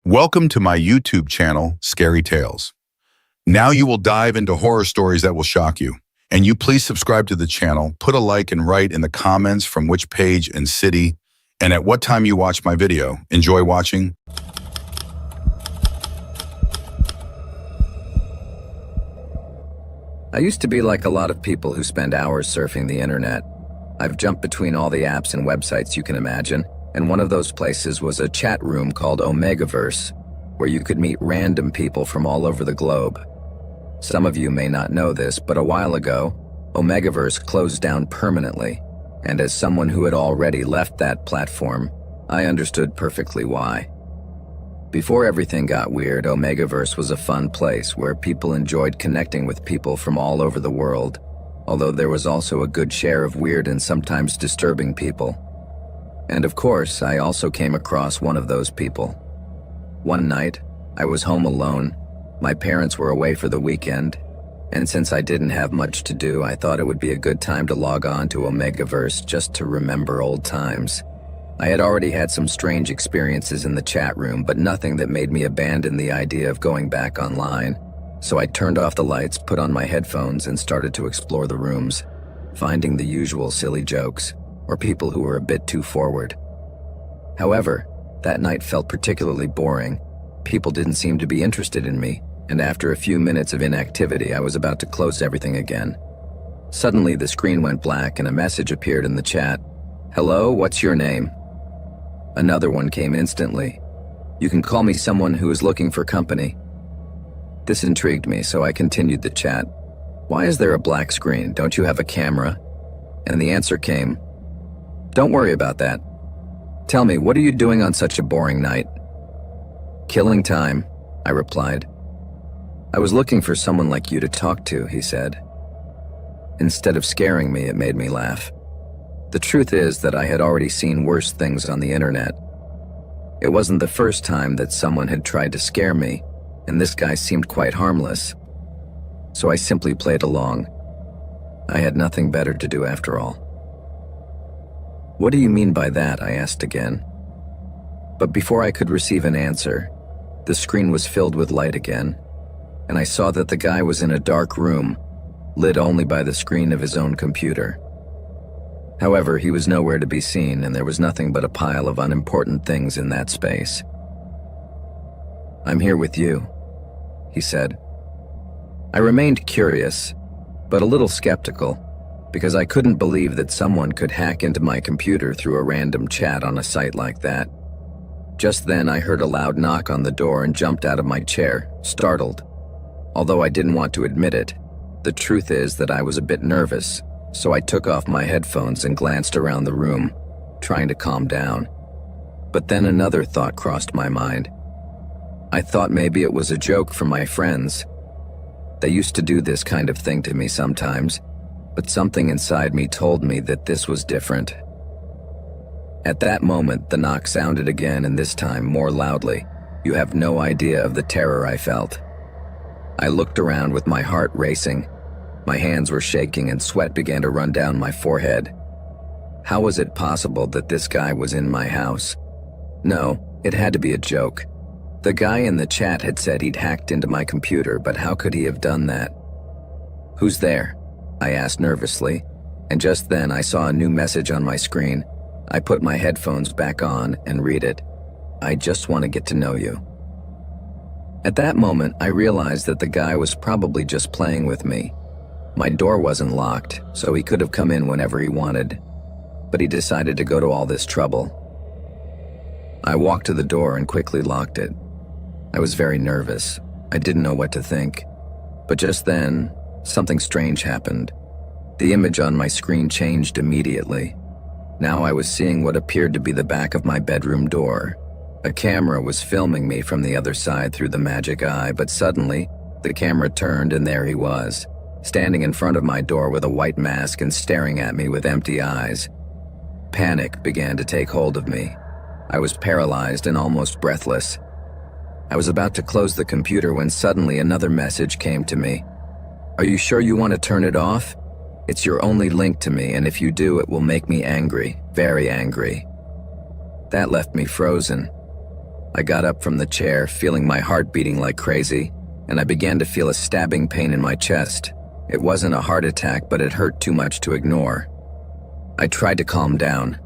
Welcome to my YouTube channel, Scary Tales. Now you will dive into horror stories that will shock you. And you please subscribe to the channel, put a like and write in the comments from which page and city and at what time you watch my video. Enjoy watching. I used to be like a lot of people who spend hours surfing the internet. I've jumped between all the apps and websites you can imagine, and one of those places was a chat room called Omegaverse, where you could meet random people from all over the globe. Some of you may not know this, but a while ago, Omegaverse closed down permanently, and as someone who had already left that platform, I understood perfectly why. Before everything got weird, Omegaverse was a fun place where people enjoyed connecting with people from all over the world, although there was also a good share of weird and sometimes disturbing people. And of course, I also came across one of those people. One night, I was home alone. My parents were away for the weekend, and since I didn't have much to do, I thought it would be a good time to log on to Omegaverse just to remember old times. I had already had some strange experiences in the chat room, but nothing that made me abandon the idea of going back online. So I turned off the lights, put on my headphones, and started to explore the rooms, finding the usual silly jokes, or people who were a bit too forward. However, that night felt particularly boring. People didn't seem to be interested in me, and after a few minutes of inactivity, I was about to close everything again. Suddenly, the screen went black and a message appeared in the chat. "Hello, what's your name?" Another one came instantly. "You can call me someone who is looking for company." This intrigued me, so I continued the chat. "Why is there a black screen? Don't you have a camera?" And the answer came, "Don't worry about that. Tell me, what are you doing on such a boring night?" "Killing time," I replied. "I was looking for someone like you to talk to," he said. Instead of scaring me, it made me laugh. The truth is that I had already seen worse things on the internet. It wasn't the first time that someone had tried to scare me, and this guy seemed quite harmless. So I simply played along. I had nothing better to do after all. "What do you mean by that?" I asked again. But before I could receive an answer, the screen was filled with light again, and I saw that the guy was in a dark room, lit only by the screen of his own computer. However, he was nowhere to be seen, and there was nothing but a pile of unimportant things in that space. "I'm here with you," he said. I remained curious, but a little skeptical, because I couldn't believe that someone could hack into my computer through a random chat on a site like that. Just then, I heard a loud knock on the door and jumped out of my chair, startled. Although I didn't want to admit it, the truth is that I was a bit nervous. So I took off my headphones and glanced around the room, trying to calm down. But then another thought crossed my mind. I thought maybe it was a joke from my friends. They used to do this kind of thing to me sometimes, but something inside me told me that this was different. At that moment, the knock sounded again, and this time more loudly. You have no idea of the terror I felt. I looked around with my heart racing. My hands were shaking and sweat began to run down my forehead. How was it possible that this guy was in my house? No, it had to be a joke. The guy in the chat had said he'd hacked into my computer, but how could he have done that? "Who's there?" I asked nervously, and just then I saw a new message on my screen. I put my headphones back on and read it. "I just want to get to know you." At that moment, I realized that the guy was probably just playing with me. My door wasn't locked, so he could have come in whenever he wanted, but he decided to go to all this trouble. I walked to the door and quickly locked it. I was very nervous. I didn't know what to think. But just then, something strange happened. The image on my screen changed immediately. Now I was seeing what appeared to be the back of my bedroom door. A camera was filming me from the other side through the magic eye, but suddenly, the camera turned and there he was, standing in front of my door with a white mask and staring at me with empty eyes. Panic began to take hold of me. I was paralyzed and almost breathless. I was about to close the computer when suddenly another message came to me. "Are you sure you want to turn it off? It's your only link to me, and if you do, it will make me angry, very angry." That left me frozen. I got up from the chair, feeling my heart beating like crazy, and I began to feel a stabbing pain in my chest. It wasn't a heart attack, but it hurt too much to ignore. I tried to calm down.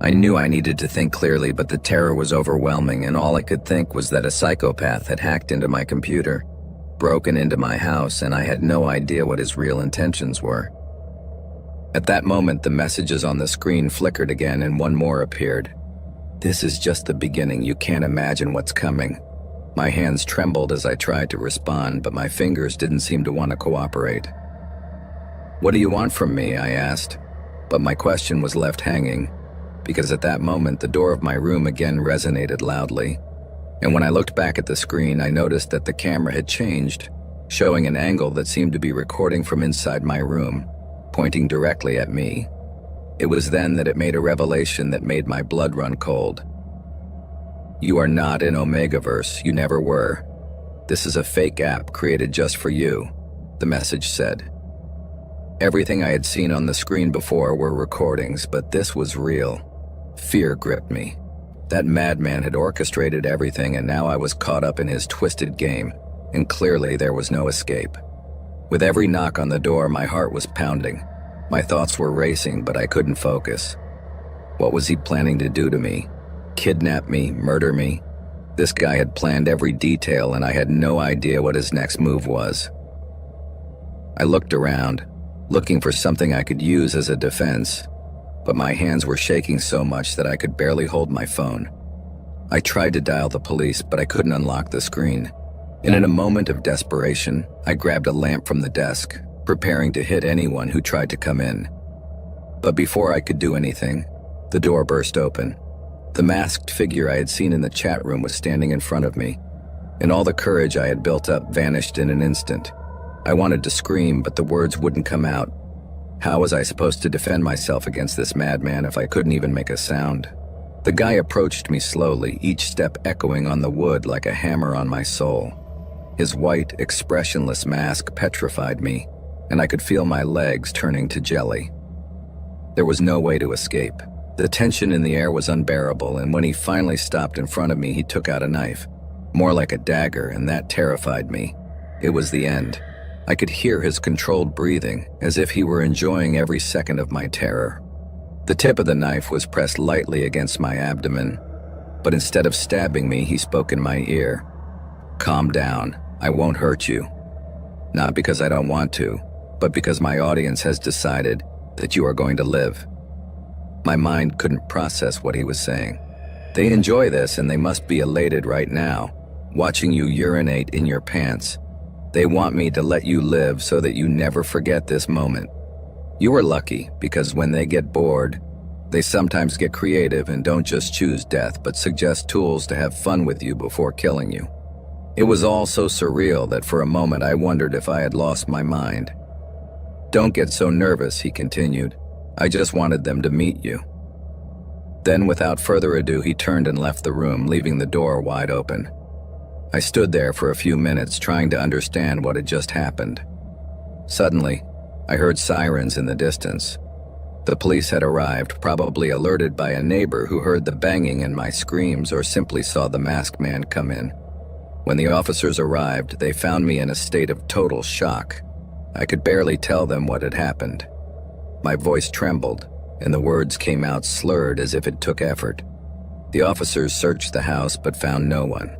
I knew I needed to think clearly, but the terror was overwhelming, and all I could think was that a psychopath had hacked into my computer, broken into my house, and I had no idea what his real intentions were. At that moment, the messages on the screen flickered again, and one more appeared. "This is just the beginning. You can't imagine what's coming." My hands trembled as I tried to respond, but my fingers didn't seem to want to cooperate. "What do you want from me?" I asked, but my question was left hanging, because at that moment the door of my room again resonated loudly. And when I looked back at the screen, I noticed that the camera had changed, showing an angle that seemed to be recording from inside my room, pointing directly at me. It was then that it made a revelation that made my blood run cold. "You are not in Omegaverse. You never were. This is a fake app created just for you," the message said. Everything I had seen on the screen before were recordings, but this was real. Fear gripped me. That madman had orchestrated everything, and now I was caught up in his twisted game, and clearly there was no escape. With every knock on the door, my heart was pounding. My thoughts were racing, but I couldn't focus. What was he planning to do to me? Kidnap me? Murder me? This guy had planned every detail, and I had no idea what his next move was. I looked around, looking for something I could use as a defense, but my hands were shaking so much that I could barely hold my phone. I tried to dial the police, but I couldn't unlock the screen. And in a moment of desperation, I grabbed a lamp from the desk, preparing to hit anyone who tried to come in. But before I could do anything, the door burst open. The masked figure I had seen in the chat room was standing in front of me, and all the courage I had built up vanished in an instant. I wanted to scream, but the words wouldn't come out. How was I supposed to defend myself against this madman if I couldn't even make a sound? The guy approached me slowly, each step echoing on the wood like a hammer on my soul. His white, expressionless mask petrified me, and I could feel my legs turning to jelly. There was no way to escape. The tension in the air was unbearable, and when he finally stopped in front of me, he took out a knife, more like a dagger, and that terrified me. It was the end. I could hear his controlled breathing, as if he were enjoying every second of my terror. The tip of the knife was pressed lightly against my abdomen, but instead of stabbing me, he spoke in my ear. "Calm down. I won't hurt you. Not because I don't want to, but because my audience has decided that you are going to live." My mind couldn't process what he was saying. They enjoy this, and they must be elated right now, watching you urinate in your pants. They want me to let you live so that you never forget this moment. You were lucky, because when they get bored, they sometimes get creative and don't just choose death, but suggest tools to have fun with you before killing you. It was all so surreal that for a moment I wondered if I had lost my mind. "Don't get so nervous," he continued. "I just wanted them to meet you." Then, without further ado, he turned and left the room, leaving the door wide open. I stood there for a few minutes, trying to understand what had just happened. Suddenly, I heard sirens in the distance. The police had arrived, probably alerted by a neighbor who heard the banging and my screams, or simply saw the masked man come in. When the officers arrived, they found me in a state of total shock. I could barely tell them what had happened. My voice trembled, and the words came out slurred as if it took effort. The officers searched the house but found no one.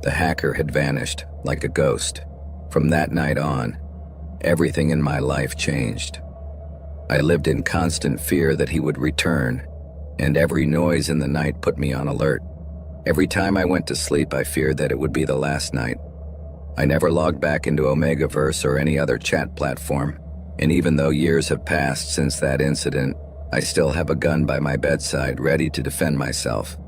The hacker had vanished, like a ghost. From that night on, everything in my life changed. I lived in constant fear that he would return, and every noise in the night put me on alert. Every time I went to sleep, I feared that it would be the last night. I never logged back into Omegaverse or any other chat platform, and even though years have passed since that incident, I still have a gun by my bedside ready to defend myself.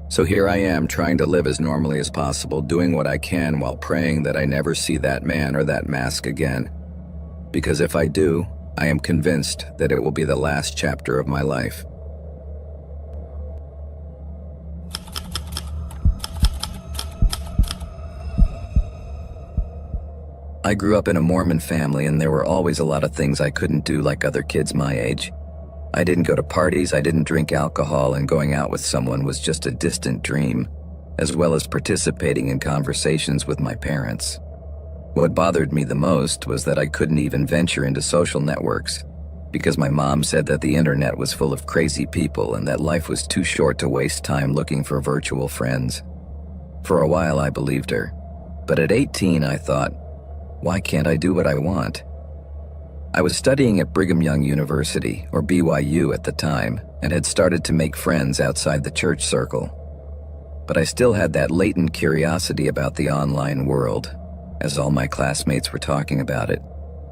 So here I am, trying to live as normally as possible, doing what I can while praying that I never see that man or that mask again. Because if I do, I am convinced that it will be the last chapter of my life. I grew up in a Mormon family, and there were always a lot of things I couldn't do like other kids my age. I didn't go to parties, I didn't drink alcohol, and going out with someone was just a distant dream. as well as participating in conversations with my parents. What bothered me the most was that I couldn't even venture into social networks, because my mom said that the internet was full of crazy people and that life was too short to waste time looking for virtual friends. For a while I believed her, but at 18 I thought, why can't I do what I want? I was studying at Brigham Young University, or BYU at the time, and had started to make friends outside the church circle. But I still had that latent curiosity about the online world, as all my classmates were talking about it.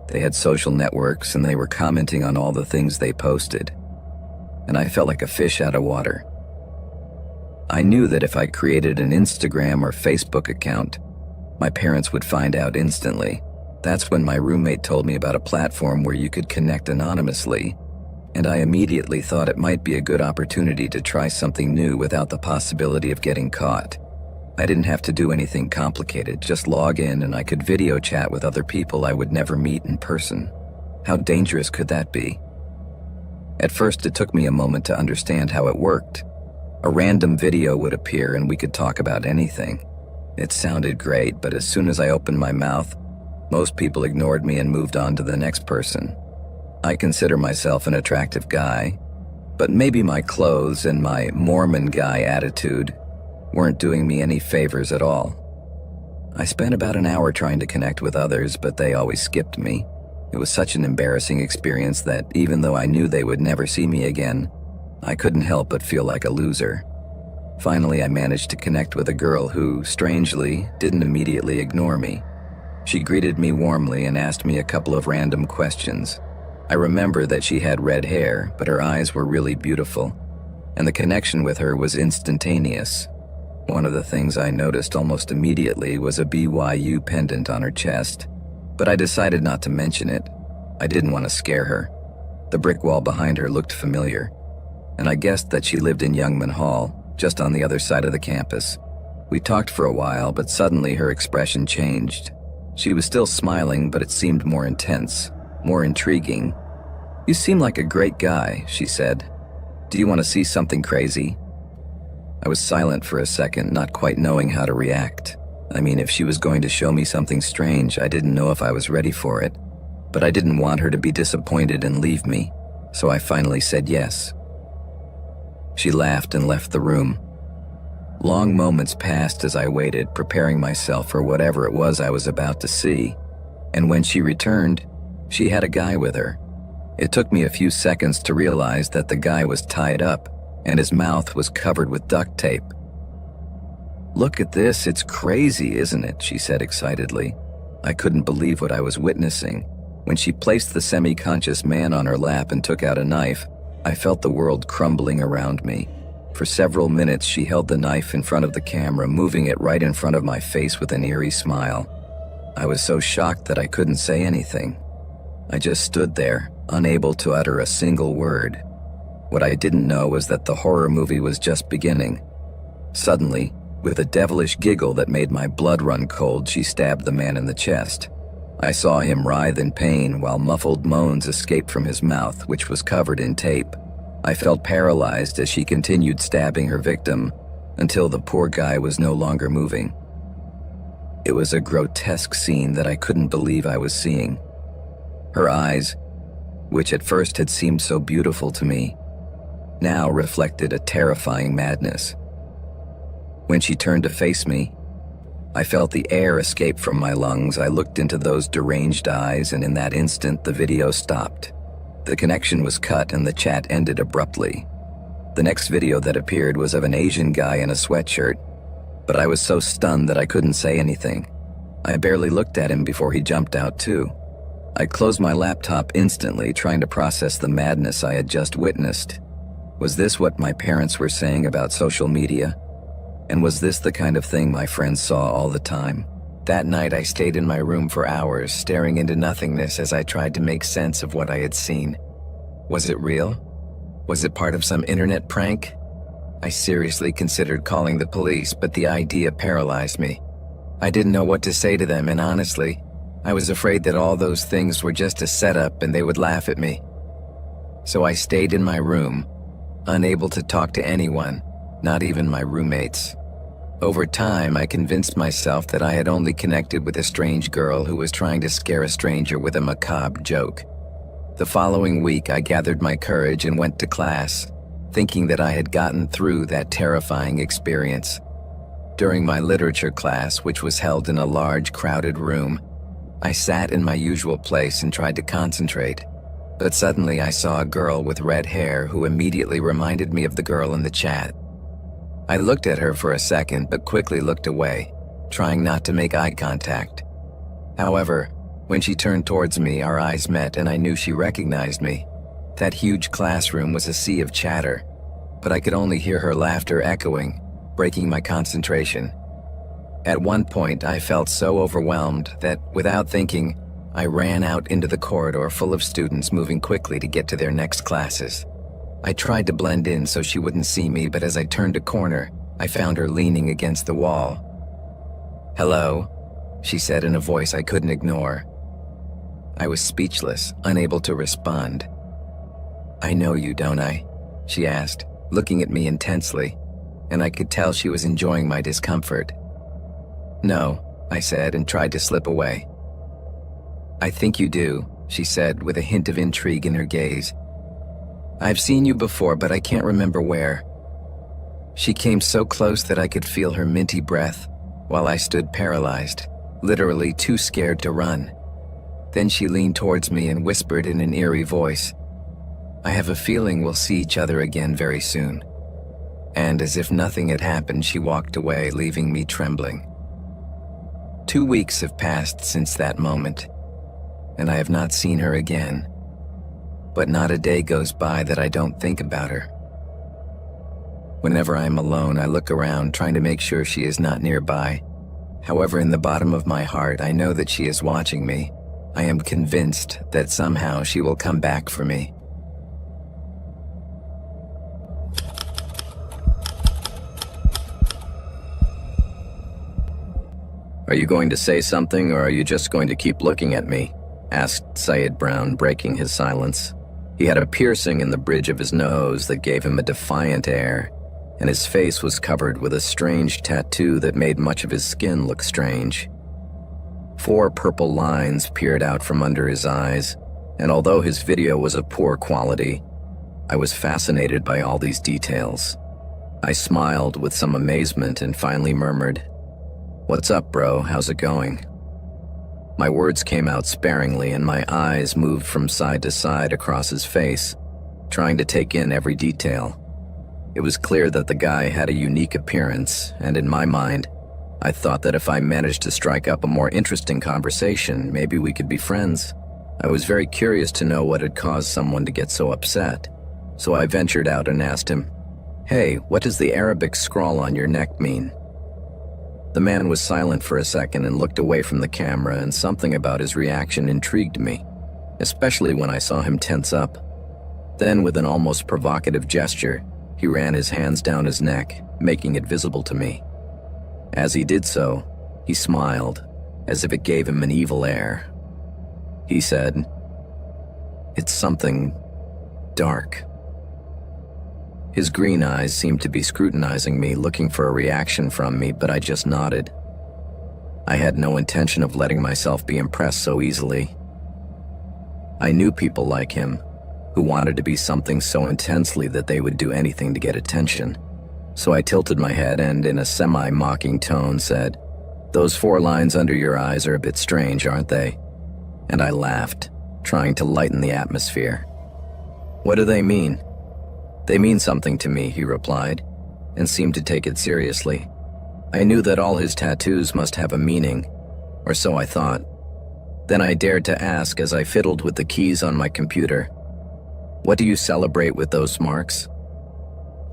They had social networks and they were commenting on all the things they posted, and I felt like a fish out of water. I knew that if I created an Instagram or Facebook account, my parents would find out instantly. That's when my roommate told me about a platform where you could connect anonymously, and I immediately thought it might be a good opportunity to try something new without the possibility of getting caught. I didn't have to do anything complicated, just log in and I could video chat with other people I would never meet in person. How dangerous could that be? At first, it took me a moment to understand how it worked. A random video would appear and we could talk about anything. It sounded great, but as soon as I opened my mouth, most people ignored me and moved on to the next person. I consider myself an attractive guy, but maybe my clothes and my Mormon guy attitude weren't doing me any favors at all. I spent about an hour trying to connect with others, but they always skipped me. It was such an embarrassing experience that even though I knew they would never see me again, I couldn't help but feel like a loser. Finally, I managed to connect with a girl who, strangely, didn't immediately ignore me. She greeted me warmly and asked me a couple of random questions. I remember that she had red hair, but her eyes were really beautiful, and the connection with her was instantaneous. One of the things I noticed almost immediately was a BYU pendant on her chest, but I decided not to mention it. I didn't want to scare her. The brick wall behind her looked familiar, and I guessed that she lived in Youngman Hall, just on the other side of the campus. We talked for a while, but suddenly her expression changed. She was still smiling, but it seemed more intense, more intriguing. "You seem like a great guy," she said. "Do you want to see something crazy?" I was silent for a second, not quite knowing how to react. I mean, if she was going to show me something strange, I didn't know if I was ready for it. But I didn't want her to be disappointed and leave me, so I finally said yes. She laughed and left the room. Long moments passed as I waited, preparing myself for whatever it was I was about to see. And when she returned, she had a guy with her. It took me a few seconds to realize that the guy was tied up, and his mouth was covered with duct tape. "Look at this, it's crazy, isn't it?" she said excitedly. I couldn't believe what I was witnessing. When she placed the semi-conscious man on her lap and took out a knife, I felt the world crumbling around me. For several minutes, she held the knife in front of the camera, moving it right in front of my face with an eerie smile. I was so shocked that I couldn't say anything. I just stood there, unable to utter a single word. What I didn't know was that the horror movie was just beginning. Suddenly, with a devilish giggle that made my blood run cold, she stabbed the man in the chest. I saw him writhe in pain while muffled moans escaped from his mouth, which was covered in tape. I felt paralyzed as she continued stabbing her victim until the poor guy was no longer moving. It was a grotesque scene that I couldn't believe I was seeing. Her eyes, which at first had seemed so beautiful to me, now reflected a terrifying madness. When she turned to face me, I felt the air escape from my lungs. I looked into those deranged eyes, and in that instant, the video stopped. The connection was cut and the chat ended abruptly. The next video that appeared was of an Asian guy in a sweatshirt, but I was so stunned that I couldn't say anything. I barely looked at him before he jumped out too. I closed my laptop instantly, trying to process the madness I had just witnessed. Was this what my parents were saying about social media? And was this the kind of thing my friends saw all the time? That night I stayed in my room for hours, staring into nothingness as I tried to make sense of what I had seen. Was it real? Was it part of some internet prank? I seriously considered calling the police, but the idea paralyzed me. I didn't know what to say to them, and honestly, I was afraid that all those things were just a setup and they would laugh at me. So I stayed in my room, unable to talk to anyone, not even my roommates. Over time, I convinced myself that I had only connected with a strange girl who was trying to scare a stranger with a macabre joke. The following week, I gathered my courage and went to class, thinking that I had gotten through that terrifying experience. During my literature class, which was held in a large, crowded room, I sat in my usual place and tried to concentrate. But suddenly I saw a girl with red hair who immediately reminded me of the girl in the chat. I looked at her for a second but quickly looked away, trying not to make eye contact. However, when she turned towards me, our eyes met and I knew she recognized me. That huge classroom was a sea of chatter, but I could only hear her laughter echoing, breaking my concentration. At one point, I felt so overwhelmed that, without thinking, I ran out into the corridor full of students moving quickly to get to their next classes. I tried to blend in so she wouldn't see me, but as I turned a corner, I found her leaning against the wall. "Hello," she said in a voice I couldn't ignore. I was speechless, unable to respond. "I know you, don't I?" she asked, looking at me intensely, and I could tell she was enjoying my discomfort. "No," I said and tried to slip away. "I think you do," she said with a hint of intrigue in her gaze. "I've seen you before, but I can't remember where." She came so close that I could feel her minty breath, while I stood paralyzed, literally too scared to run. Then she leaned towards me and whispered in an eerie voice, "I have a feeling we'll see each other again very soon." And as if nothing had happened, she walked away, leaving me trembling. 2 weeks have passed since that moment, and I have not seen her again. But not a day goes by that I don't think about her. Whenever I am alone, I look around, trying to make sure she is not nearby. However, in the bottom of my heart, I know that she is watching me. I am convinced that somehow she will come back for me. "Are you going to say something, or are you just going to keep looking at me?" asked Syed Brown, breaking his silence. He had a piercing in the bridge of his nose that gave him a defiant air, and his face was covered with a strange tattoo that made much of his skin look strange. 4 purple lines peered out from under his eyes, and although his video was of poor quality, I was fascinated by all these details. I smiled with some amazement and finally murmured, "What's up, bro? How's it going?" My words came out sparingly and my eyes moved from side to side across his face, trying to take in every detail. It was clear that the guy had a unique appearance, and in my mind, I thought that if I managed to strike up a more interesting conversation, maybe we could be friends. I was very curious to know what had caused someone to get so upset, so I ventured out and asked him, "Hey, what does the Arabic scrawl on your neck mean?" The man was silent for a second and looked away from the camera, and something about his reaction intrigued me, especially when I saw him tense up. Then, with an almost provocative gesture, he ran his hands down his neck, making it visible to me. As he did so, he smiled, as if it gave him an evil air. He said, "It's something dark." His green eyes seemed to be scrutinizing me, looking for a reaction from me, but I just nodded. I had no intention of letting myself be impressed so easily. I knew people like him, who wanted to be something so intensely that they would do anything to get attention. So I tilted my head and, in a semi-mocking tone, said, "Those 4 lines under your eyes are a bit strange, aren't they?" And I laughed, trying to lighten the atmosphere. "What do they mean?" "They mean something to me," he replied, and seemed to take it seriously. I knew that all his tattoos must have a meaning, or so I thought. Then I dared to ask as I fiddled with the keys on my computer, "What do you celebrate with those marks?"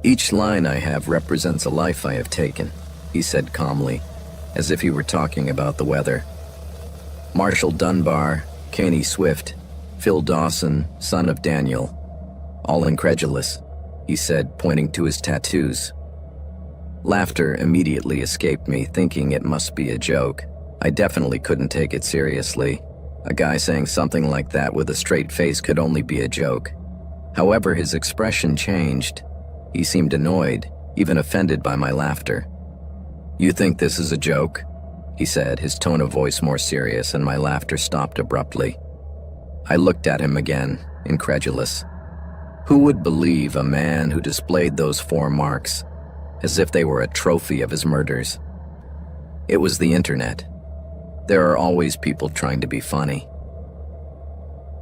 "Each line I have represents a life I have taken," he said calmly, as if he were talking about the weather. "Marshall Dunbar, Caney Swift, Phil Dawson, son of Daniel. All incredulous," he said, pointing to his tattoos. Laughter immediately escaped me, thinking it must be a joke. I definitely couldn't take it seriously. A guy saying something like that with a straight face could only be a joke. However, his expression changed. He seemed annoyed, even offended by my laughter. "You think this is a joke?" he said, his tone of voice more serious, and my laughter stopped abruptly. I looked at him again, incredulous. Who would believe a man who displayed those 4 marks, as if they were a trophy of his murders? It was the internet. There are always people trying to be funny.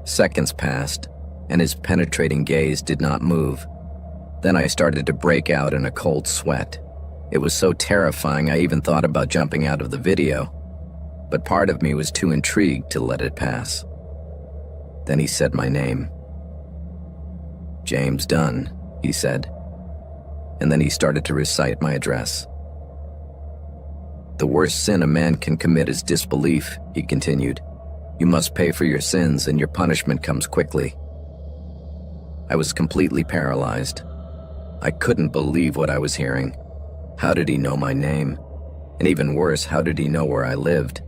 Seconds passed, and his penetrating gaze did not move. Then I started to break out in a cold sweat. It was so terrifying I even thought about jumping out of the video, but part of me was too intrigued to let it pass. Then he said my name. "James Dunn," he said, and then he started to recite my address. "The worst sin a man can commit is disbelief," he continued. "You must pay for your sins, and your punishment comes quickly." I was completely paralyzed. I couldn't believe what I was hearing. How did he know my name? And even worse, how did he know where I lived?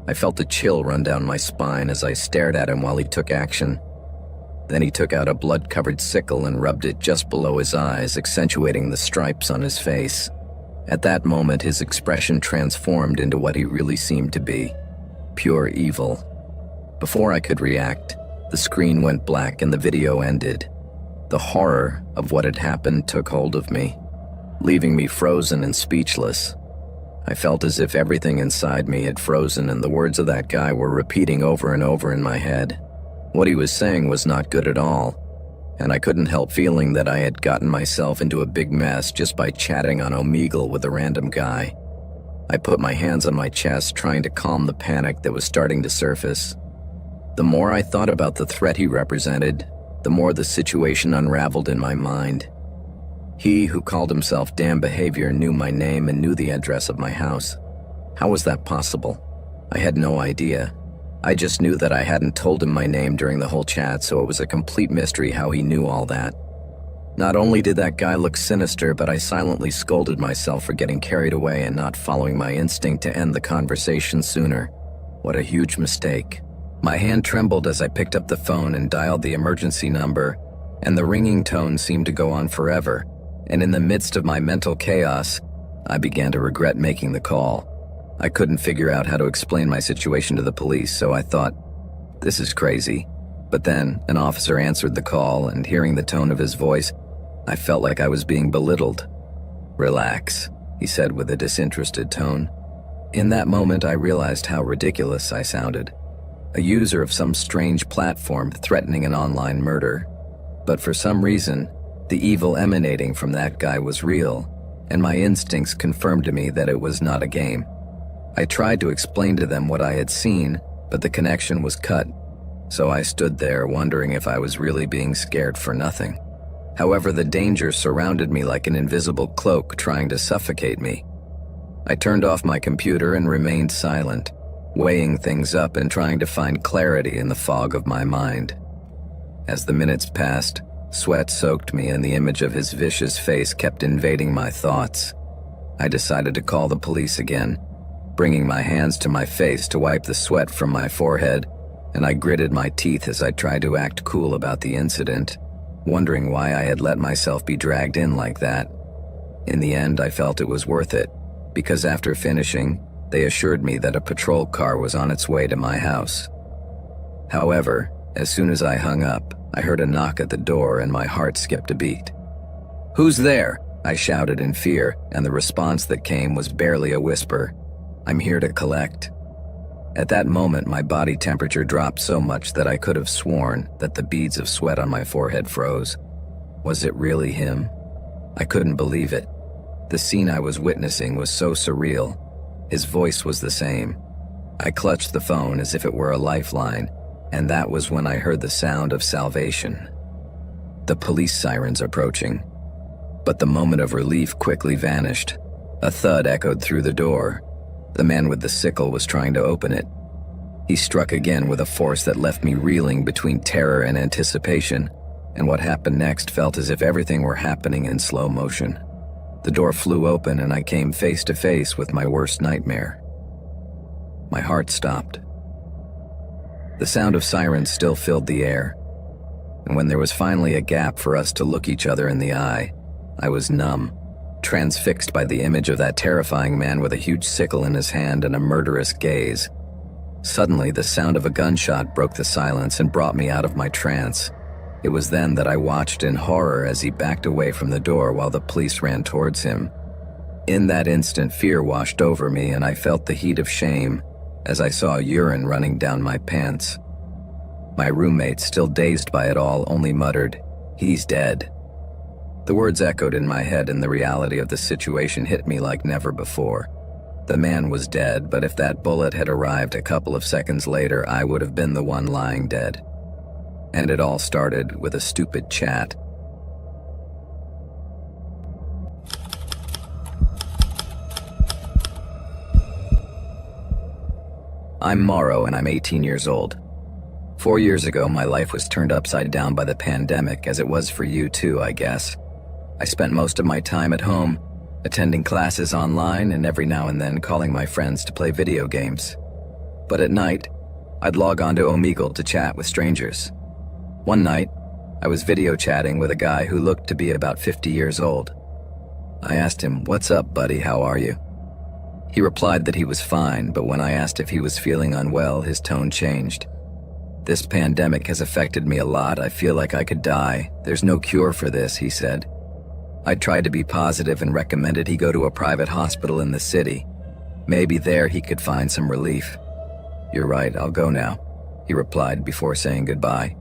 I felt a chill run down my spine as I stared at him while he took action. Then he took out a blood-covered sickle and rubbed it just below his eyes, accentuating the stripes on his face. At that moment, his expression transformed into what he really seemed to be: pure evil. Before I could react, the screen went black and the video ended. The horror of what had happened took hold of me, leaving me frozen and speechless. I felt as if everything inside me had frozen and the words of that guy were repeating over and over in my head. What he was saying was not good at all, and I couldn't help feeling that I had gotten myself into a big mess just by chatting on Omegle with a random guy. I put my hands on my chest, trying to calm the panic that was starting to surface. The more I thought about the threat he represented, the more the situation unraveled in my mind. He who called himself Damn Behavior knew my name and knew the address of my house. How was that possible? I had no idea. I just knew that I hadn't told him my name during the whole chat, so it was a complete mystery how he knew all that. Not only did that guy look sinister, but I silently scolded myself for getting carried away and not following my instinct to end the conversation sooner. What a huge mistake. My hand trembled as I picked up the phone and dialed the emergency number, and the ringing tone seemed to go on forever. And in the midst of my mental chaos, I began to regret making the call. I couldn't figure out how to explain my situation to the police, so I thought, this is crazy. But then, an officer answered the call, and hearing the tone of his voice, I felt like I was being belittled. "Relax," he said with a disinterested tone. In that moment, I realized how ridiculous I sounded. A user of some strange platform threatening an online murder. But for some reason, the evil emanating from that guy was real, and my instincts confirmed to me that it was not a game. I tried to explain to them what I had seen, but the connection was cut, so I stood there wondering if I was really being scared for nothing. However, the danger surrounded me like an invisible cloak trying to suffocate me. I turned off my computer and remained silent, weighing things up and trying to find clarity in the fog of my mind. As the minutes passed, sweat soaked me and the image of his vicious face kept invading my thoughts. I decided to call the police again, bringing my hands to my face to wipe the sweat from my forehead, and I gritted my teeth as I tried to act cool about the incident, wondering why I had let myself be dragged in like that. In the end, I felt it was worth it, because after finishing, they assured me that a patrol car was on its way to my house. However, as soon as I hung up, I heard a knock at the door and my heart skipped a beat. "Who's there?" I shouted in fear, and the response that came was barely a whisper. "I'm here to collect." At that moment, my body temperature dropped so much that I could have sworn that the beads of sweat on my forehead froze. Was it really him? I couldn't believe it. The scene I was witnessing was so surreal. His voice was the same. I clutched the phone as if it were a lifeline, and that was when I heard the sound of salvation. The police sirens approaching. But the moment of relief quickly vanished. A thud echoed through the door. The man with the sickle was trying to open it. He struck again with a force that left me reeling between terror and anticipation, and what happened next felt as if everything were happening in slow motion. The door flew open and I came face to face with my worst nightmare. My heart stopped. The sound of sirens still filled the air, and when there was finally a gap for us to look each other in the eye, I was numb. transfixed by the image of that terrifying man with a huge sickle in his hand and a murderous gaze. Suddenly, the sound of a gunshot broke the silence and brought me out of my trance. It was then that I watched in horror as he backed away from the door while the police ran towards him. In that instant, fear washed over me and I felt the heat of shame as I saw urine running down my pants. My roommate, still dazed by it all, only muttered, "He's dead." The words echoed in my head and the reality of the situation hit me like never before. The man was dead, but if that bullet had arrived a couple of seconds later, I would have been the one lying dead. And it all started with a stupid chat. I'm Morrow and I'm 18 years old. 4 years ago, my life was turned upside down by the pandemic, as it was for you too, I guess. I spent most of my time at home, attending classes online and every now and then calling my friends to play video games. But at night, I'd log on to Omegle to chat with strangers. One night, I was video chatting with a guy who looked to be about 50 years old. I asked him, "What's up, buddy, how are you?" He replied that he was fine, but when I asked if he was feeling unwell, his tone changed. "This pandemic has affected me a lot. I feel like I could die. There's no cure for this," he said. I tried to be positive and recommended he go to a private hospital in the city. Maybe there he could find some relief. "You're right, I'll go now," he replied before saying goodbye.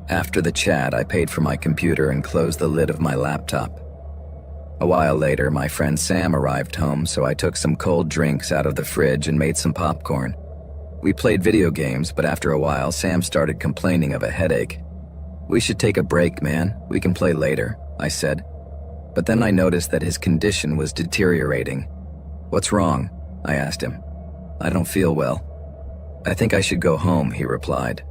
After the chat, I paid for my computer and closed the lid of my laptop. A while later, my friend Sam arrived home, so I took some cold drinks out of the fridge and made some popcorn. We played video games, but after a while, Sam started complaining of a headache. "We should take a break, man. We can play later," I said. But then I noticed that his condition was deteriorating. "What's wrong?" I asked him. "I don't feel well." "I think I should go home," he replied.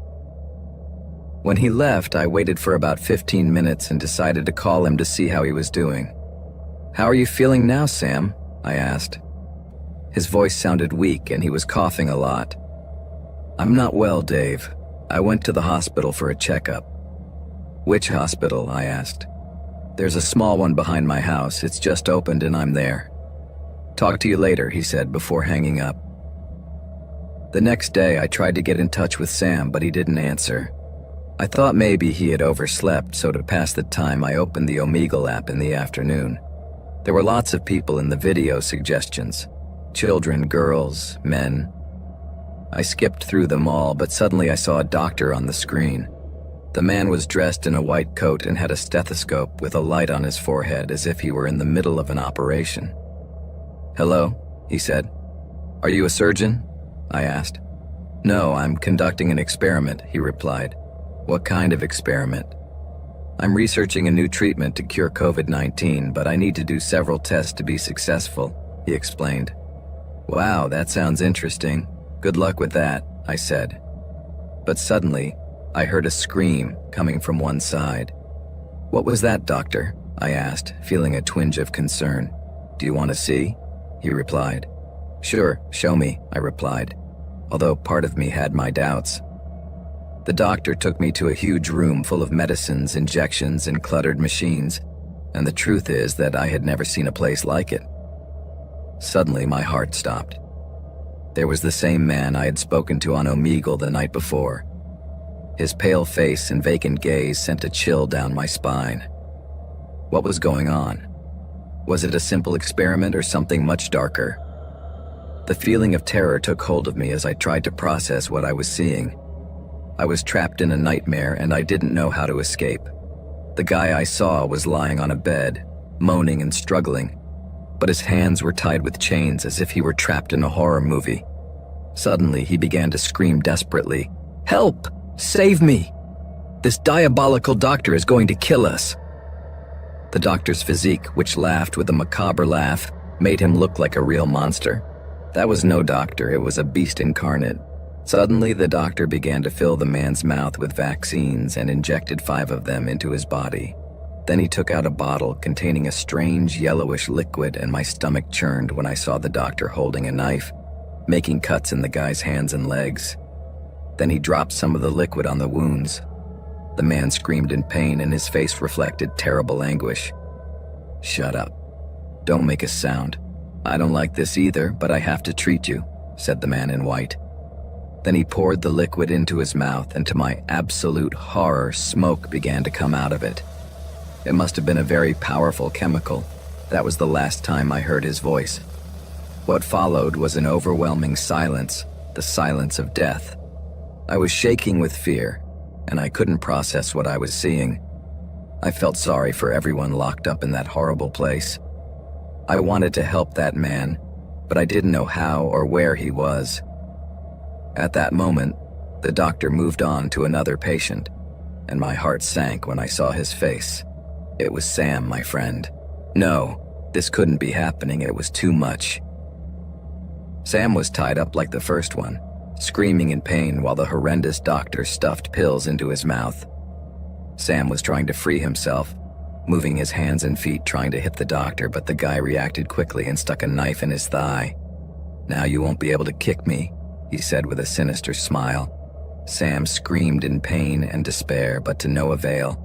When he left, I waited for about 15 minutes and decided to call him to see how he was doing. "How are you feeling now, Sam?" I asked. His voice sounded weak and he was coughing a lot. "I'm not well, Dave. I went to the hospital for a checkup." "Which hospital?" I asked. "There's a small one behind my house. It's just opened and I'm there." "Talk to you later," he said before hanging up. The next day, I tried to get in touch with Sam, but he didn't answer. I thought maybe he had overslept, so to pass the time, I opened the Omegle app in the afternoon. There were lots of people in the video suggestions. Children, girls, men. I skipped through them all, but suddenly I saw a doctor on the screen. The man was dressed in a white coat and had a stethoscope with a light on his forehead as if he were in the middle of an operation. "Hello," he said. "Are you a surgeon?" I asked. "No, I'm conducting an experiment," he replied. "What kind of experiment?" "I'm researching a new treatment to cure COVID-19, but I need to do several tests to be successful," he explained. "Wow, that sounds interesting. Good luck with that," I said. But suddenly, I heard a scream coming from one side. "What was that, doctor?" I asked, feeling a twinge of concern. "Do you want to see?" he replied. "Sure, show me," I replied, although part of me had my doubts. The doctor took me to a huge room full of medicines, injections, and cluttered machines, and the truth is that I had never seen a place like it. Suddenly, my heart stopped. There was the same man I had spoken to on Omegle the night before. His pale face and vacant gaze sent a chill down my spine. What was going on? Was it a simple experiment or something much darker? The feeling of terror took hold of me as I tried to process what I was seeing. I was trapped in a nightmare and I didn't know how to escape. The guy I saw was lying on a bed, moaning and struggling, but his hands were tied with chains as if he were trapped in a horror movie. Suddenly, he began to scream desperately, "Help! Save me! This diabolical doctor is going to kill us!" The doctor's physique, which laughed with a macabre laugh, made him look like a real monster. That was no doctor, it was a beast incarnate. Suddenly, the doctor began to fill the man's mouth with vaccines and injected 5 of them into his body. Then he took out a bottle containing a strange yellowish liquid, and my stomach churned when I saw the doctor holding a knife, making cuts in the guy's hands and legs. Then he dropped some of the liquid on the wounds. The man screamed in pain and his face reflected terrible anguish. "Shut up. Don't make a sound. I don't like this either, but I have to treat you," said the man in white. Then he poured the liquid into his mouth, and to my absolute horror, smoke began to come out of it. It must have been a very powerful chemical. That was the last time I heard his voice. What followed was an overwhelming silence, the silence of death. I was shaking with fear, and I couldn't process what I was seeing. I felt sorry for everyone locked up in that horrible place. I wanted to help that man, but I didn't know how or where he was. At that moment, the doctor moved on to another patient, and my heart sank when I saw his face. It was Sam, my friend. No, this couldn't be happening. It was too much. Sam was tied up like the first one, screaming in pain while the horrendous doctor stuffed pills into his mouth. Sam was trying to free himself, moving his hands and feet trying to hit the doctor, but the guy reacted quickly and stuck a knife in his thigh. "Now you won't be able to kick me," he said with a sinister smile. Sam screamed in pain and despair, but to no avail.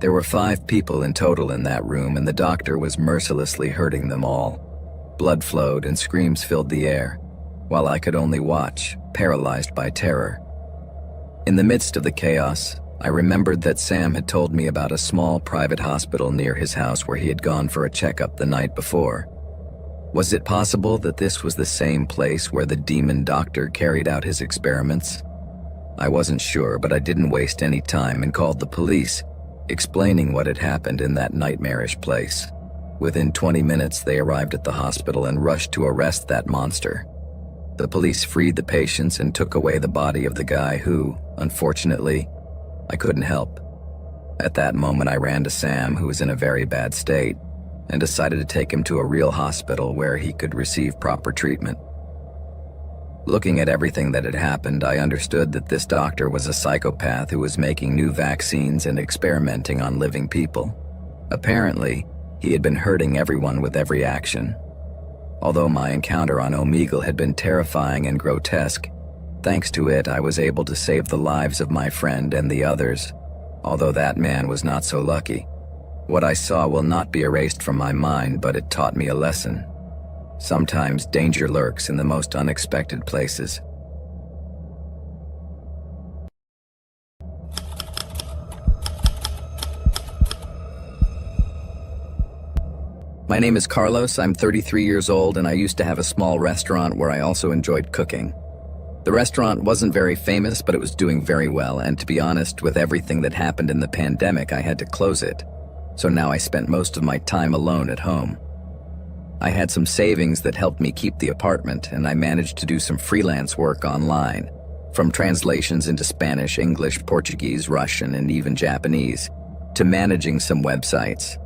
There were 5 people in total in that room, and the doctor was mercilessly hurting them all. Blood flowed and screams filled the air, while I could only watch, paralyzed by terror. In the midst of the chaos, I remembered that Sam had told me about a small private hospital near his house where he had gone for a checkup the night before. Was it possible that this was the same place where the demon doctor carried out his experiments? I wasn't sure, but I didn't waste any time and called the police, explaining what had happened in that nightmarish place. Within 20 minutes, they arrived at the hospital and rushed to arrest that monster. The police freed the patients and took away the body of the guy who, unfortunately, I couldn't help. At that moment, I ran to Sam, who was in a very bad state, and decided to take him to a real hospital where he could receive proper treatment. Looking at everything that had happened, I understood that this doctor was a psychopath who was making new vaccines and experimenting on living people. Apparently, he had been hurting everyone with every action. Although my encounter on Omegle had been terrifying and grotesque, thanks to it I was able to save the lives of my friend and the others, although that man was not so lucky. What I saw will not be erased from my mind, but it taught me a lesson. Sometimes danger lurks in the most unexpected places. My name is Carlos, I'm 33 years old, and I used to have a small restaurant where I also enjoyed cooking. The restaurant wasn't very famous, but it was doing very well, and to be honest, with everything that happened in the pandemic, I had to close it. So now I spent most of my time alone at home. I had some savings that helped me keep the apartment, and I managed to do some freelance work online, from translations into Spanish, English, Portuguese, Russian, and even Japanese, to managing some websites.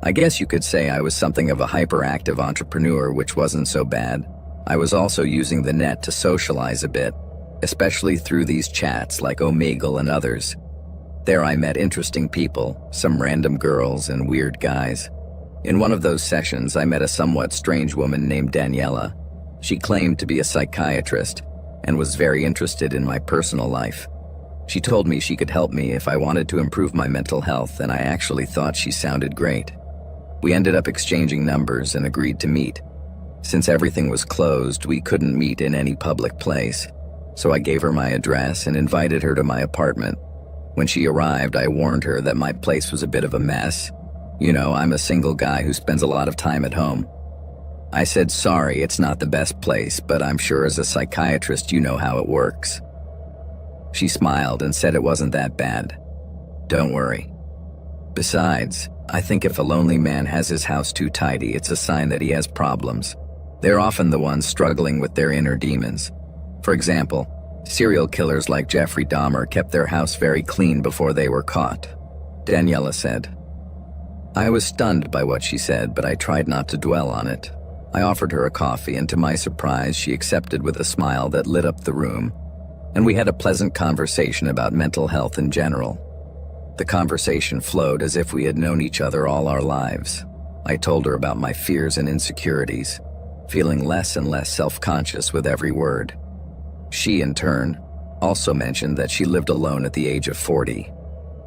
I guess you could say I was something of a hyperactive entrepreneur, which wasn't so bad. I was also using the net to socialize a bit, especially through these chats like Omegle and others. There I met interesting people, some random girls and weird guys. In one of those sessions, I met a somewhat strange woman named Daniela. She claimed to be a psychiatrist and was very interested in my personal life. She told me she could help me if I wanted to improve my mental health, and I actually thought she sounded great. We ended up exchanging numbers and agreed to meet. Since everything was closed, we couldn't meet in any public place, so I gave her my address and invited her to my apartment. When she arrived, I warned her that my place was a bit of a mess. You know, I'm a single guy who spends a lot of time at home. I said, sorry, it's not the best place, but I'm sure as a psychiatrist you know how it works. She smiled and said it wasn't that bad. Don't worry. Besides, I think if a lonely man has his house too tidy, it's a sign that he has problems. They're often the ones struggling with their inner demons. For example, serial killers like Jeffrey Dahmer kept their house very clean before they were caught, Daniela said. I was stunned by what she said, but I tried not to dwell on it. I offered her a coffee, and to my surprise, she accepted with a smile that lit up the room, and we had a pleasant conversation about mental health in general. The conversation flowed as if we had known each other all our lives. I told her about my fears and insecurities, feeling less and less self-conscious with every word. She, in turn, also mentioned that she lived alone at the age of 40.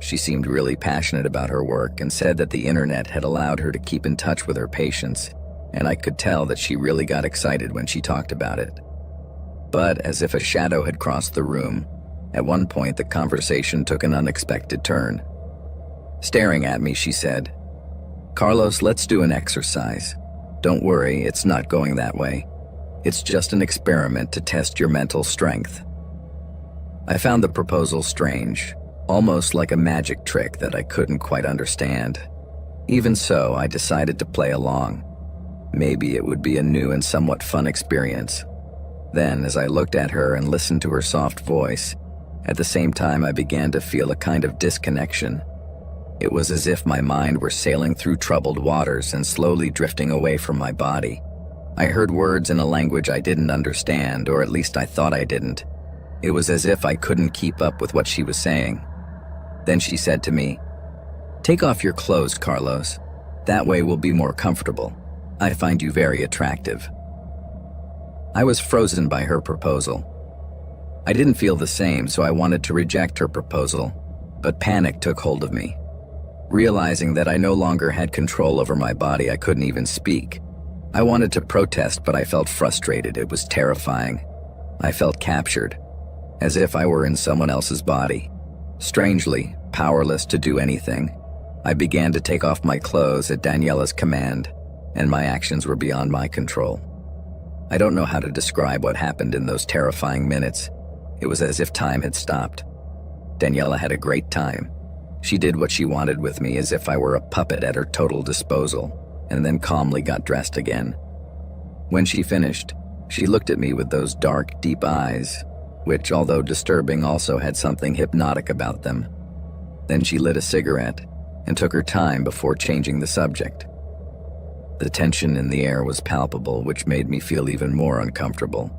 She seemed really passionate about her work and said that the internet had allowed her to keep in touch with her patients, and I could tell that she really got excited when she talked about it. But as if a shadow had crossed the room, at one point the conversation took an unexpected turn. Staring at me, she said, "Carlos, let's do an exercise. Don't worry, it's not going that way. It's just an experiment to test your mental strength." I found the proposal strange, almost like a magic trick that I couldn't quite understand. Even so, I decided to play along. Maybe it would be a new and somewhat fun experience. Then, as I looked at her and listened to her soft voice, at the same time I began to feel a kind of disconnection. It was as if my mind were sailing through troubled waters and slowly drifting away from my body. I heard words in a language I didn't understand, or at least I thought I didn't. It was as if I couldn't keep up with what she was saying. Then she said to me, "Take off your clothes, Carlos. That way we'll be more comfortable. I find you very attractive." I was frozen by her proposal. I didn't feel the same, so I wanted to reject her proposal, but panic took hold of me. Realizing that I no longer had control over my body, I couldn't even speak. I wanted to protest, but I felt frustrated. It was terrifying. I felt captured, as if I were in someone else's body. Strangely, powerless to do anything, I began to take off my clothes at Daniela's command, and my actions were beyond my control. I don't know how to describe what happened in those terrifying minutes. It was as if time had stopped. Daniela had a great time. She did what she wanted with me as if I were a puppet at her total disposal, and then calmly got dressed again. When she finished, she looked at me with those dark, deep eyes, which, although disturbing, also had something hypnotic about them. Then she lit a cigarette and took her time before changing the subject. The tension in the air was palpable, which made me feel even more uncomfortable.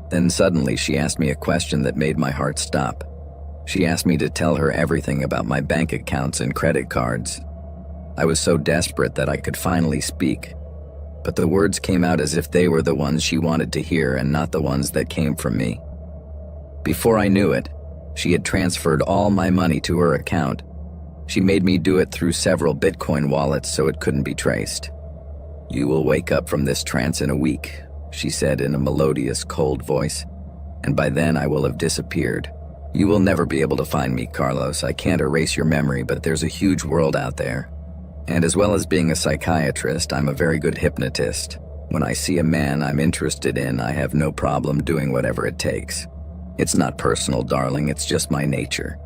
Then suddenly she asked me a question that made my heart stop. She asked me to tell her everything about my bank accounts and credit cards. I was so desperate that I could finally speak, but the words came out as if they were the ones she wanted to hear and not the ones that came from me. Before I knew it, she had transferred all my money to her account. She made me do it through several Bitcoin wallets so it couldn't be traced. "You will wake up from this trance in a week," she said in a melodious, cold voice, "and by then I will have disappeared. You will never be able to find me, Carlos. I can't erase your memory, but there's a huge world out there. And as well as being a psychiatrist, I'm a very good hypnotist. When I see a man I'm interested in, I have no problem doing whatever it takes. It's not personal, darling, it's just my nature.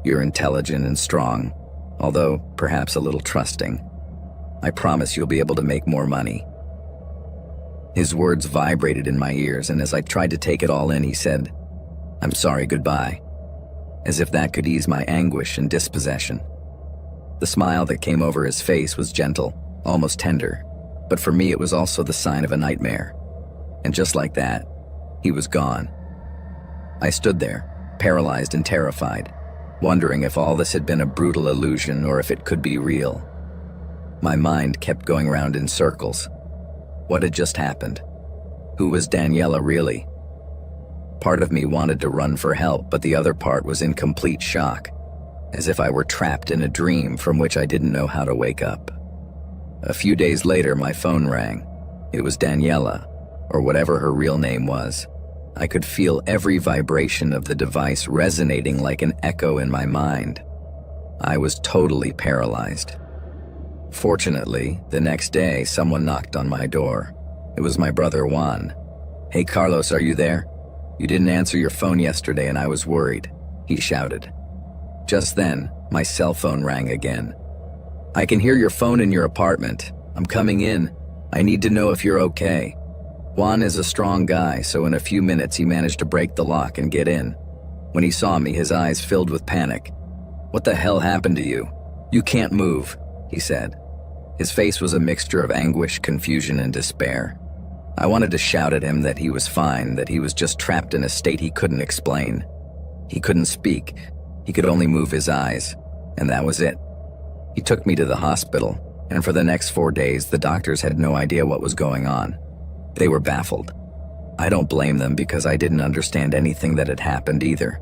You're intelligent and strong, although perhaps a little trusting. I promise you'll be able to make more money." His words vibrated in my ears, and as I tried to take it all in, he said, "I'm sorry, goodbye," as if that could ease my anguish and dispossession. The smile that came over his face was gentle, almost tender, but for me it was also the sign of a nightmare. And just like that, he was gone. I stood there, paralyzed and terrified, wondering if all this had been a brutal illusion or if it could be real. My mind kept going round in circles. What had just happened? Who was Daniela really? Part of me wanted to run for help, but the other part was in complete shock, as if I were trapped in a dream from which I didn't know how to wake up. A few days later, my phone rang. It was Daniela, or whatever her real name was. I could feel every vibration of the device resonating like an echo in my mind. I was totally paralyzed. Fortunately, the next day, someone knocked on my door. It was my brother Juan. "Hey Carlos, are you there? You didn't answer your phone yesterday and I was worried," he shouted. Just then, my cell phone rang again. "I can hear your phone in your apartment. I'm coming in. I need to know if you're okay." Juan is a strong guy, so in a few minutes he managed to break the lock and get in. When he saw me, his eyes filled with panic. "What the hell happened to you? You can't move," he said. His face was a mixture of anguish, confusion, and despair. I wanted to shout at him that he was fine, that he was just trapped in a state he couldn't explain. He couldn't speak. He could only move his eyes, and that was it. He took me to the hospital, and for the next 4 days, the doctors had no idea what was going on. They were baffled. I don't blame them because I didn't understand anything that had happened either.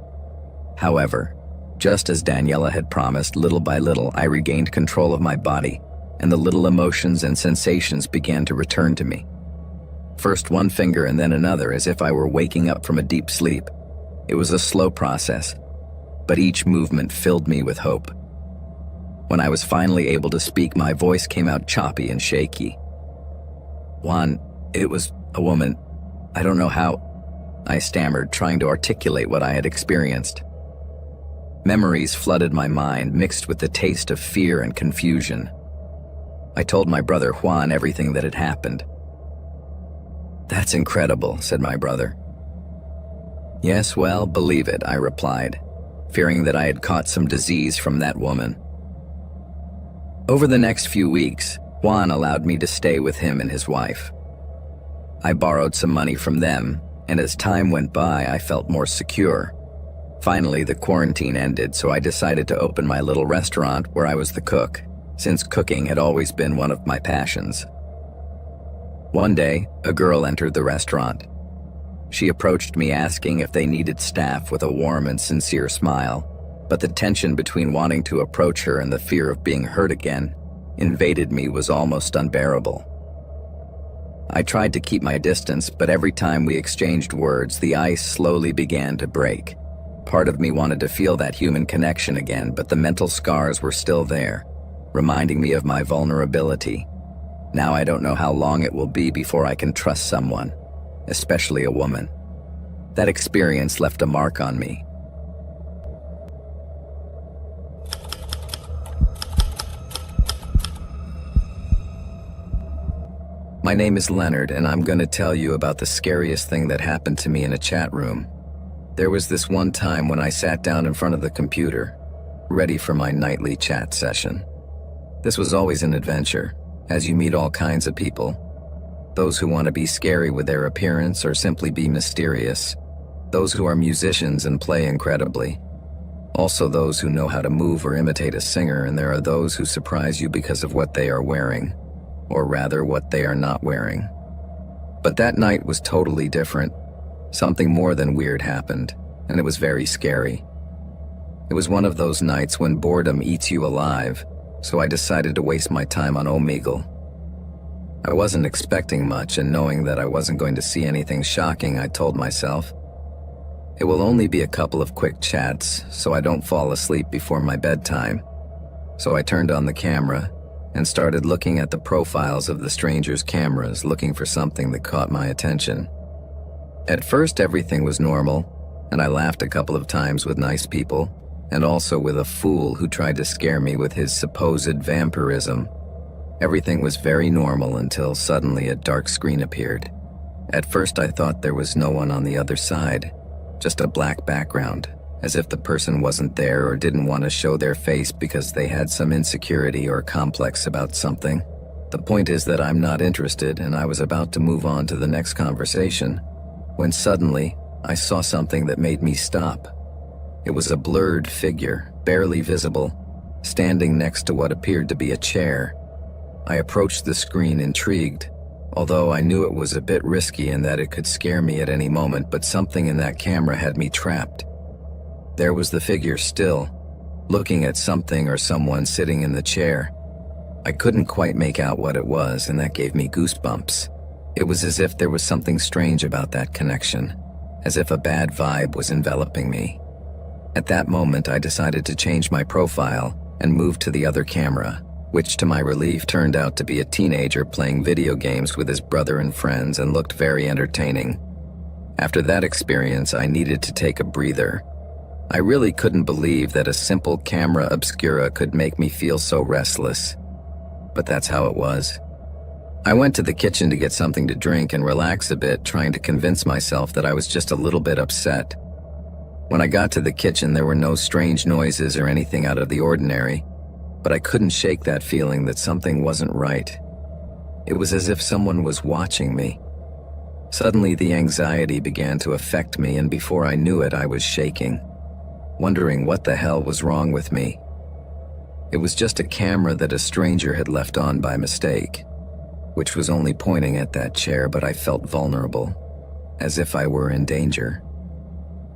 However, Just as Daniela had promised, little by little, I regained control of my body, and the little emotions and sensations began to return to me. First one finger and then another, as if I were waking up from a deep sleep. It was a slow process, but each movement filled me with hope. When I was finally able to speak, my voice came out choppy and shaky. "Juan, it was a woman. I don't know how," I stammered, trying to articulate what I had experienced. Memories flooded my mind, mixed with the taste of fear and confusion. I told my brother Juan everything that had happened. "That's incredible," said my brother. "Yes, well, believe it," I replied, fearing that I had caught some disease from that woman. Over the next few weeks, Juan allowed me to stay with him and his wife. I borrowed some money from them, and as time went by, I felt more secure. Finally, the quarantine ended, so I decided to open my little restaurant where I was the cook, since cooking had always been one of my passions. One day, a girl entered the restaurant. She approached me asking if they needed staff with a warm and sincere smile, but the tension between wanting to approach her and the fear of being hurt again invaded me was almost unbearable. I tried to keep my distance, but every time we exchanged words, the ice slowly began to break. Part of me wanted to feel that human connection again, but the mental scars were still there, reminding me of my vulnerability. Now I don't know how long it will be before I can trust someone, especially a woman. That experience left a mark on me. My name is Leonard, and I'm going to tell you about the scariest thing that happened to me in a chat room. There was this one time when I sat down in front of the computer, ready for my nightly chat session. This was always an adventure, as you meet all kinds of people. Those who want to be scary with their appearance or simply be mysterious. Those who are musicians and play incredibly. Also those who know how to move or imitate a singer, and there are those who surprise you because of what they are wearing. Or rather, what they are not wearing. But that night was totally different. Something more than weird happened, and it was very scary. It was one of those nights when boredom eats you alive, so I decided to waste my time on Omegle. I wasn't expecting much, and knowing that I wasn't going to see anything shocking, I told myself, it will only be a couple of quick chats, so I don't fall asleep before my bedtime. So I turned on the camera and started looking at the profiles of the strangers' cameras, looking for something that caught my attention. At first, everything was normal, and I laughed a couple of times with nice people, and also with a fool who tried to scare me with his supposed vampirism. Everything was very normal until suddenly a dark screen appeared. At first, I thought there was no one on the other side, just a black background, as if the person wasn't there or didn't want to show their face because they had some insecurity or complex about something. The point is that I'm not interested, and I was about to move on to the next conversation, when suddenly I saw something that made me stop. It was a blurred figure, barely visible, standing next to what appeared to be a chair. I approached the screen intrigued, although I knew it was a bit risky and that it could scare me at any moment, but something in that camera had me trapped. There was the figure still, looking at something or someone sitting in the chair. I couldn't quite make out what it was, and that gave me goosebumps. It was as if there was something strange about that connection, as if a bad vibe was enveloping me. At that moment, I decided to change my profile and move to the other camera, which to my relief turned out to be a teenager playing video games with his brother and friends and looked very entertaining. After that experience, I needed to take a breather. I really couldn't believe that a simple camera obscura could make me feel so restless. But that's how it was. I went to the kitchen to get something to drink and relax a bit, trying to convince myself that I was just a little bit upset. When I got to the kitchen, there were no strange noises or anything out of the ordinary, but I couldn't shake that feeling that something wasn't right. It was as if someone was watching me. Suddenly, the anxiety began to affect me, and before I knew it, I was shaking, wondering what the hell was wrong with me. It was just a camera that a stranger had left on by mistake, which was only pointing at that chair, but I felt vulnerable, as if I were in danger.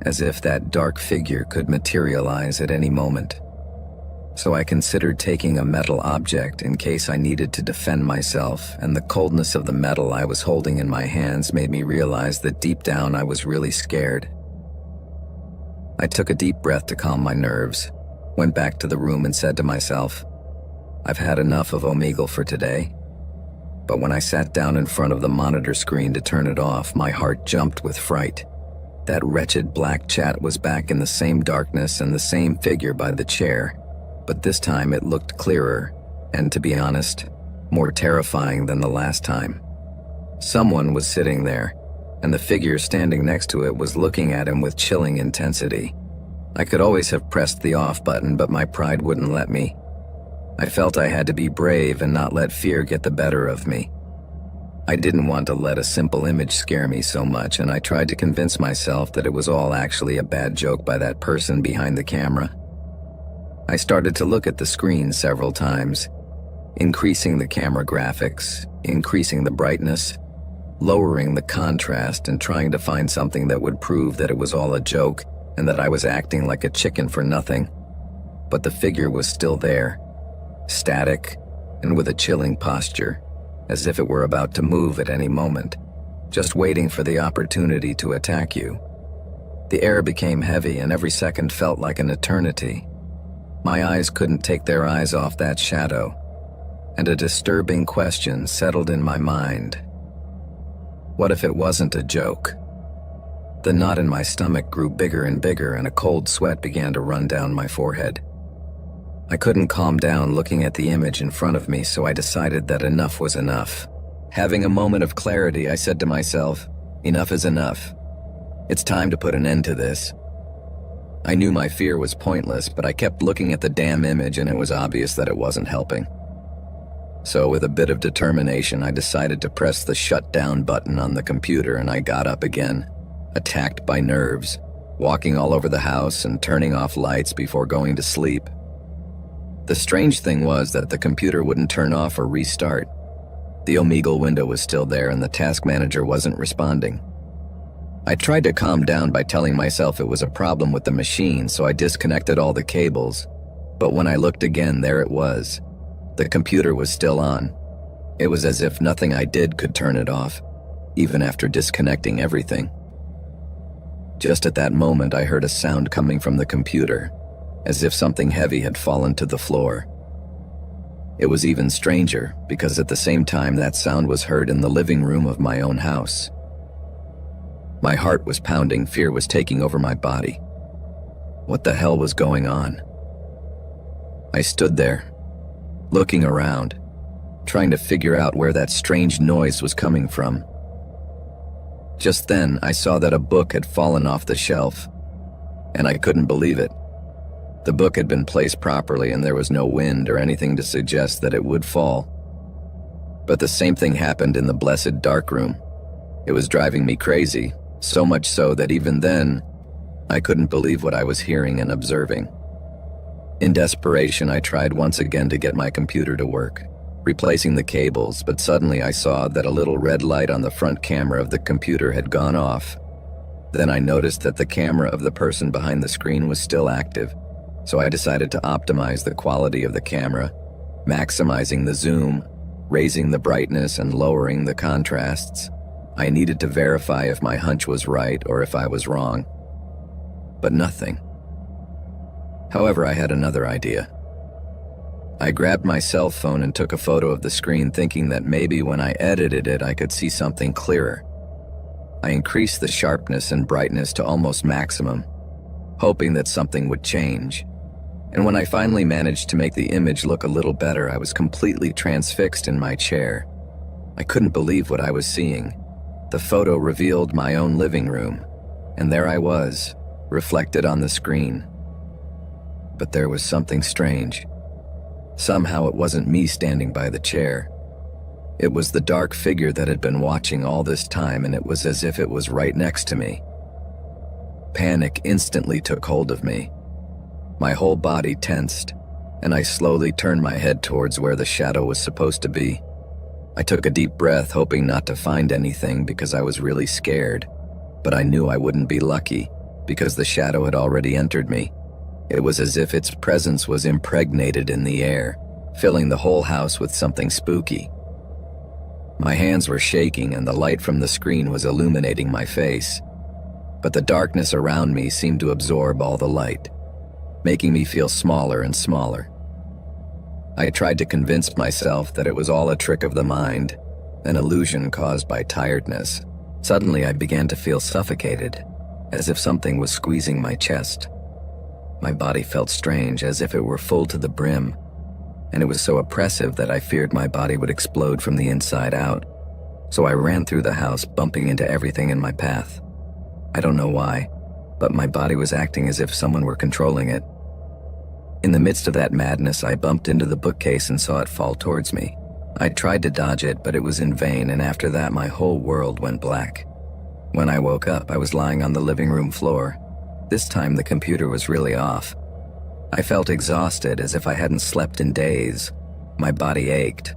as if that dark figure could materialize at any moment. So I considered taking a metal object in case I needed to defend myself, and the coldness of the metal I was holding in my hands made me realize that deep down I was really scared. I took a deep breath to calm my nerves, went back to the room and said to myself, I've had enough of Omegle for today. But when I sat down in front of the monitor screen to turn it off, my heart jumped with fright. That wretched black chat was back in the same darkness and the same figure by the chair, but this time it looked clearer, and to be honest, more terrifying than the last time. Someone was sitting there, and the figure standing next to it was looking at him with chilling intensity. I could always have pressed the off button, but my pride wouldn't let me. I felt I had to be brave and not let fear get the better of me. I didn't want to let a simple image scare me so much, and I tried to convince myself that it was all actually a bad joke by that person behind the camera. I started to look at the screen several times, increasing the camera graphics, increasing the brightness, lowering the contrast, and trying to find something that would prove that it was all a joke and that I was acting like a chicken for nothing. But the figure was still there, static and with a chilling posture, as if it were about to move at any moment, just waiting for the opportunity to attack you. The air became heavy and every second felt like an eternity. My eyes couldn't take their eyes off that shadow, and a disturbing question settled in my mind. What if it wasn't a joke? The knot in my stomach grew bigger and bigger, and a cold sweat began to run down my forehead. I couldn't calm down looking at the image in front of me, so I decided that enough was enough. Having a moment of clarity, I said to myself, enough is enough. It's time to put an end to this. I knew my fear was pointless, but I kept looking at the damn image and it was obvious that it wasn't helping. So with a bit of determination, I decided to press the shutdown button on the computer, and I got up again, attacked by nerves, walking all over the house and turning off lights before going to sleep. The strange thing was that the computer wouldn't turn off or restart. The Omegle window was still there and the task manager wasn't responding. I tried to calm down by telling myself it was a problem with the machine, so I disconnected all the cables. But when I looked again, there it was. The computer was still on. It was as if nothing I did could turn it off, even after disconnecting everything. Just at that moment, I heard a sound coming from the computer, as if something heavy had fallen to the floor. It was even stranger, because at the same time that sound was heard in the living room of my own house. My heart was pounding, fear was taking over my body. What the hell was going on? I stood there, looking around, trying to figure out where that strange noise was coming from. Just then, I saw that a book had fallen off the shelf, and I couldn't believe it. The book had been placed properly and there was no wind or anything to suggest that it would fall. But the same thing happened in the blessed dark room. It was driving me crazy, so much so that even then, I couldn't believe what I was hearing and observing. In desperation, I tried once again to get my computer to work, replacing the cables, but suddenly I saw that a little red light on the front camera of the computer had gone off. Then I noticed that the camera of the person behind the screen was still active, so I decided to optimize the quality of the camera, maximizing the zoom, raising the brightness, and lowering the contrasts. I needed to verify if my hunch was right or if I was wrong. But nothing. However, I had another idea. I grabbed my cell phone and took a photo of the screen, thinking that maybe when I edited it I could see something clearer. I increased the sharpness and brightness to almost maximum, hoping that something would change. And when I finally managed to make the image look a little better, I was completely transfixed in my chair. I couldn't believe what I was seeing. The photo revealed my own living room, and there I was, reflected on the screen. But there was something strange. Somehow it wasn't me standing by the chair. It was the dark figure that had been watching all this time, and it was as if it was right next to me. Panic instantly took hold of me. My whole body tensed, and I slowly turned my head towards where the shadow was supposed to be. I took a deep breath, hoping not to find anything because I was really scared, but I knew I wouldn't be lucky, because the shadow had already entered me. It was as if its presence was impregnated in the air, filling the whole house with something spooky. My hands were shaking and the light from the screen was illuminating my face, but the darkness around me seemed to absorb all the light, making me feel smaller and smaller. I tried to convince myself that it was all a trick of the mind, an illusion caused by tiredness. Suddenly, I began to feel suffocated, as if something was squeezing my chest. My body felt strange, as if it were full to the brim, and it was so oppressive that I feared my body would explode from the inside out. So I ran through the house, bumping into everything in my path. I don't know why, but my body was acting as if someone were controlling it. In the midst of that madness, I bumped into the bookcase and saw it fall towards me. I tried to dodge it, but it was in vain, and after that, my whole world went black. When I woke up, I was lying on the living room floor. This time, the computer was really off. I felt exhausted, as if I hadn't slept in days. My body ached,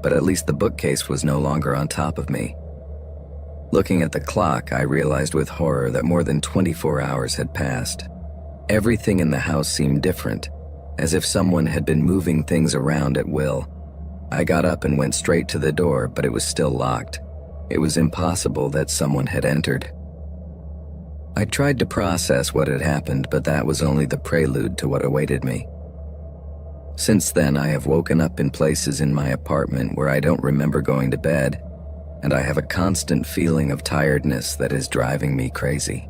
but at least the bookcase was no longer on top of me. Looking at the clock, I realized with horror that more than 24 hours had passed. Everything in the house seemed different, as if someone had been moving things around at will. I got up and went straight to the door, but it was still locked. It was impossible that someone had entered. I tried to process what had happened, but that was only the prelude to what awaited me. Since then, I have woken up in places in my apartment where I don't remember going to bed, and I have a constant feeling of tiredness that is driving me crazy.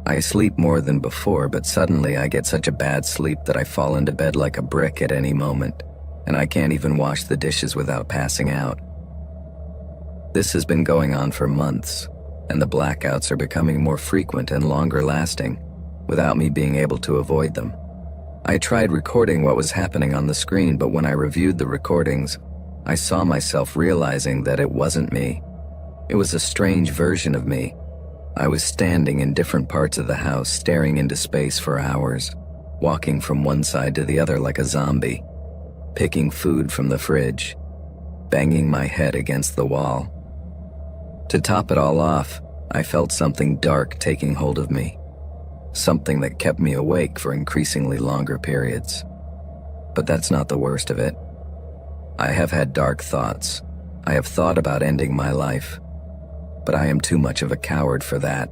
I sleep more than before, but suddenly I get such a bad sleep that I fall into bed like a brick at any moment, and I can't even wash the dishes without passing out. This has been going on for months, and the blackouts are becoming more frequent and longer lasting, without me being able to avoid them. I tried recording what was happening on the screen, but when I reviewed the recordings, I saw myself realizing that it wasn't me. It was a strange version of me. I was standing in different parts of the house, staring into space for hours, walking from one side to the other like a zombie, picking food from the fridge, banging my head against the wall. To top it all off, I felt something dark taking hold of me, something that kept me awake for increasingly longer periods. But that's not the worst of it. I have had dark thoughts. I have thought about ending my life, but I am too much of a coward for that,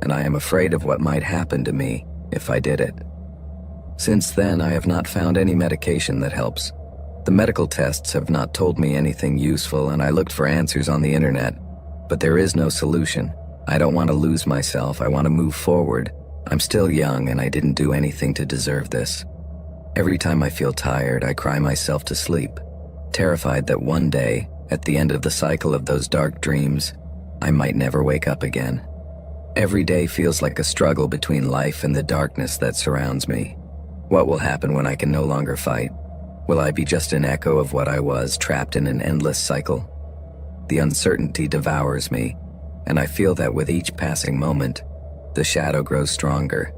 and I am afraid of what might happen to me if I did it. Since then, I have not found any medication that helps. The medical tests have not told me anything useful, and I looked for answers on the internet, but there is no solution. I don't want to lose myself. I want to move forward. I'm still young, and I didn't do anything to deserve this. Every time I feel tired, I cry myself to sleep, terrified that one day, at the end of the cycle of those dark dreams, I might never wake up again. Every day feels like a struggle between life and the darkness that surrounds me. What will happen when I can no longer fight? Will I be just an echo of what I was, trapped in an endless cycle? The uncertainty devours me, and I feel that with each passing moment, the shadow grows stronger,